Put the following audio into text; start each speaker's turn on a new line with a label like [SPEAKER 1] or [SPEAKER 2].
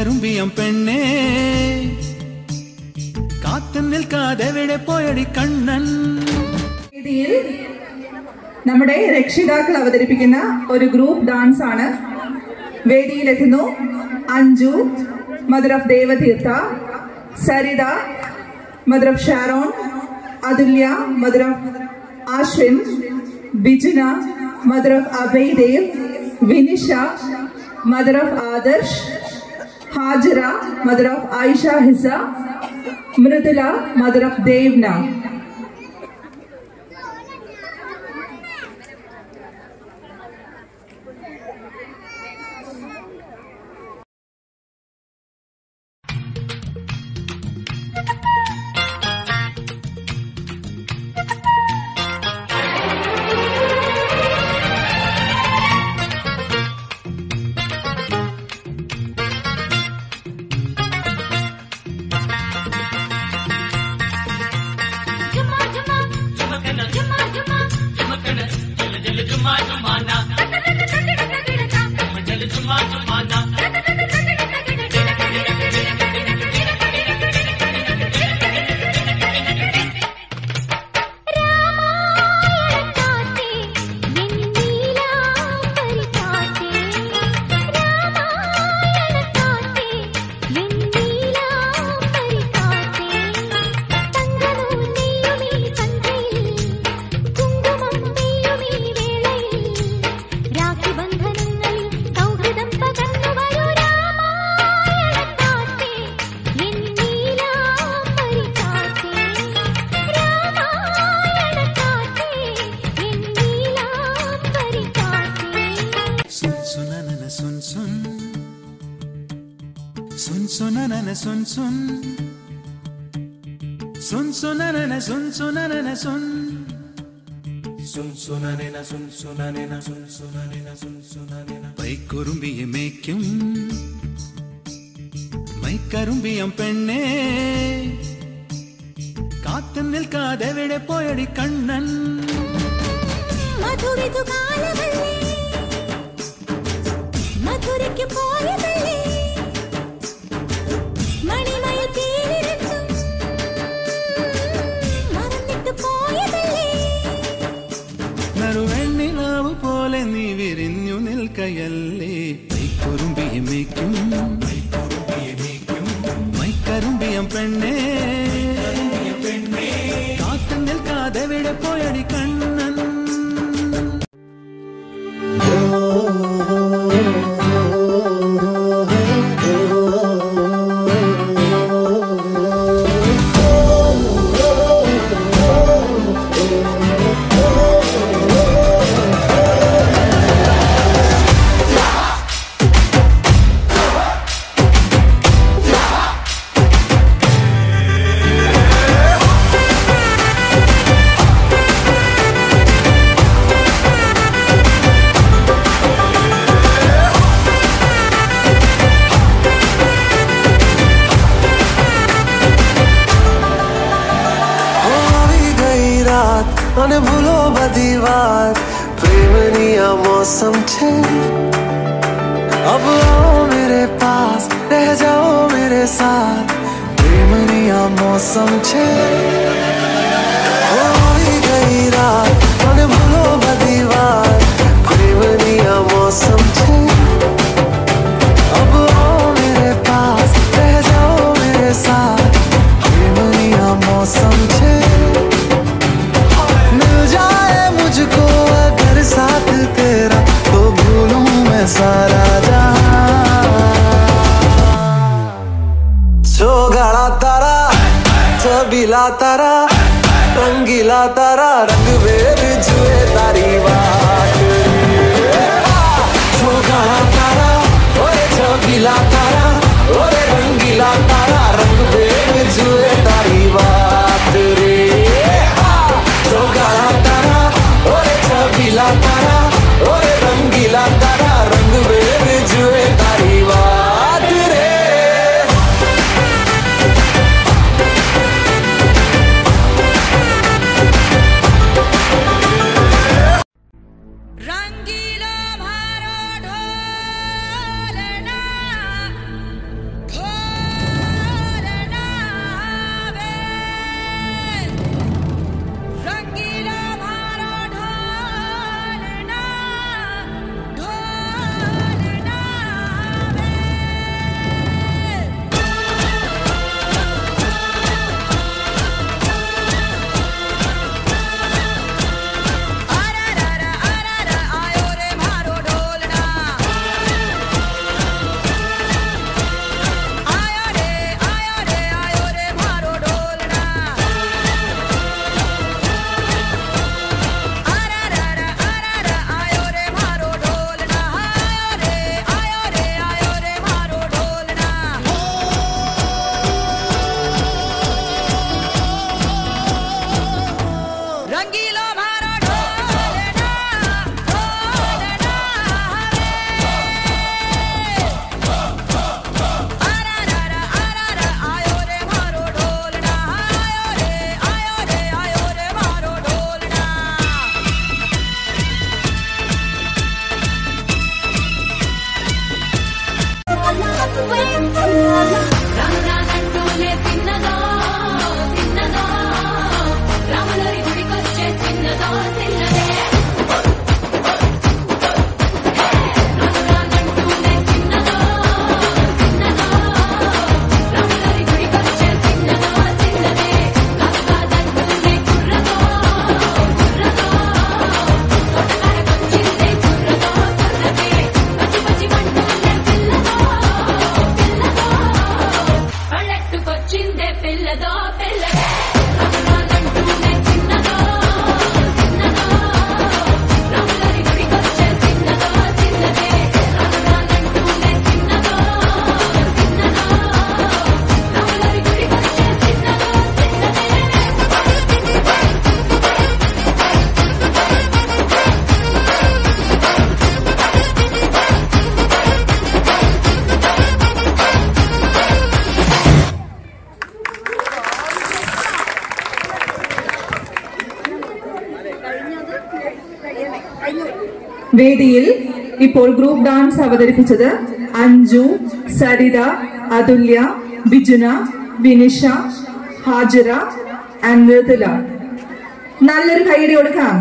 [SPEAKER 1] മൈക്കരുമ്പിയം പെണ്ണേ കാത്തു നിൽക്കാതെവിടെ പോയടി കണ്ണൻ.
[SPEAKER 2] വേദിയിൽ നമ്മുടെ രക്ഷിതാക്കൾ അവതരിപ്പിക്കുന്ന ഒരു ഗ്രൂപ്പ് ഡാൻസ് ആണ്. വേദിയിലെത്തുന്നു Anju, mother of Devatheertha, Saritha, mother of Sharon, Athulya, mother of Ashwin, Bijuna, mother of Abhaydev, Vinisha, mother of Adarsh, Hajara, mother of Ayisha Hisa, Mridula, mother of Devna.
[SPEAKER 1] മൈക്കുറുമ്പിയെ മേയ്ക്കും മൈക്കരുമ്പിയം പെണ്ണേ കാത്തു നിൽക്കാതെവിടെ പോയടി കണ്ണൻ.
[SPEAKER 3] മധുരയ്ക്ക് പോയതല്ലേ മണിമയിൽ പേരിരുത്തും മറന്നിട്ട് പോയതല്ലേ.
[SPEAKER 1] നറുവെണ്ണിലാവ് പോലെ നീ വിരിഞ്ഞു നിൽക്കയല്ലേ. മൈക്കുറുമ്പിയെ മേയ്ക്കും മൈക്കരുമ്പിയം പെണ്ണേ കാത്തു നിൽക്കാതെവിടെ പോയടി കണ്ണൻ.
[SPEAKER 4] અને ભૂલો બધી વાત પ્રેમની આ મૌસમ છે. अब आओ मेरे पास रह जाओ मेरे साथ प्रेमनी आ मौसम छे. होई गई रात અને ભૂલો બધી વાત પ્રેમની आ मौसम छे. अब आओ मेरे पास रह जाओ मेरे साथ प्रेमनी आ मौसम छे. मुझको अगर साथ तेरा तो भूलूं मैं सारा जहां. छोगाड़ा तारा छबीला तारा रंगीला तारा रंग बेर जुए तारी बात. छोगाड़ा तारा ओए छबीला तारा ओए रंगीला तारा रंग बेर जुए तारी बात रे. छोगाड़ा तारा ओरे छबीला तारा ओरे रंगीला तारा रंग बेर जुए तारी बात रे.
[SPEAKER 3] रंगीला भारो ढोलना
[SPEAKER 2] വേദിയിൽ ഇപ്പോൾ ഗ്രൂപ്പ് ഡാൻസ് അവതരിപ്പിച്ചത് അഞ്ജു, സരിത, അതുല്യ, ബിജുന, വിനിഷ, ഹാജര ആൻഡ് മൃദുല. നല്ലൊരു കൈയടി കൊടുക്കാം.